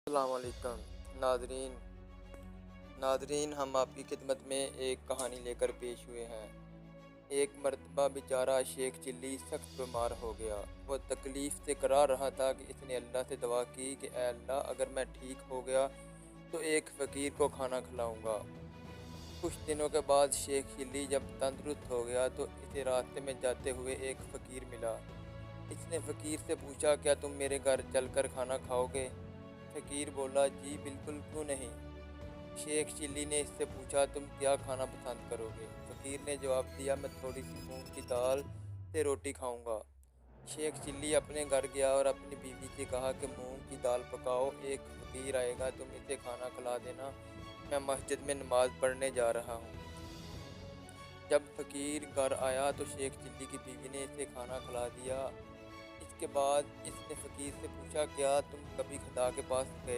अस्सलाम वालेकुम Nadreen Nadreen हम आपकी खिदमत में एक कहानी लेकर पेश हुए हैं। एक मर्तबा बेचारा शेख चिल्ली सख्त बीमार हो गया। वो तकलीफ़ से करा रहा था कि इसने अल्लाह से दुआ की कि ऐ अल्लाह, अगर मैं ठीक हो गया तो एक फ़कीर को खाना खिलाऊंगा। कुछ दिनों के बाद शेख चिल्ली जब तंदुरुस्त हो गया तो इसे रास्ते में जाते हुए एक फ़कीर मिला। इसने फ़कीर से पूछा, क्या तुम मेरे घर चलकर खाना खाओगे? फ़कीर बोला, जी बिल्कुल, क्यों नहीं। शेख चिल्ली ने इससे पूछा, तुम क्या खाना पसंद करोगे? फ़कीर ने जवाब दिया, मैं थोड़ी सी मूंग की दाल से रोटी खाऊंगा। शेख चिल्ली अपने घर गया और अपनी बीवी से कहा कि मूंग की दाल पकाओ, एक फ़कीर आएगा, तुम इसे खाना खिला देना, मैं मस्जिद में नमाज़ पढ़ने जा रहा हूँ। जब फ़कीर घर आया तो शेख चिल्ली की बीवी ने इसे खाना खिला दिया। इसके बाद इसने फ़कीर से पूछा, क्या तुम कभी खुदा के पास गए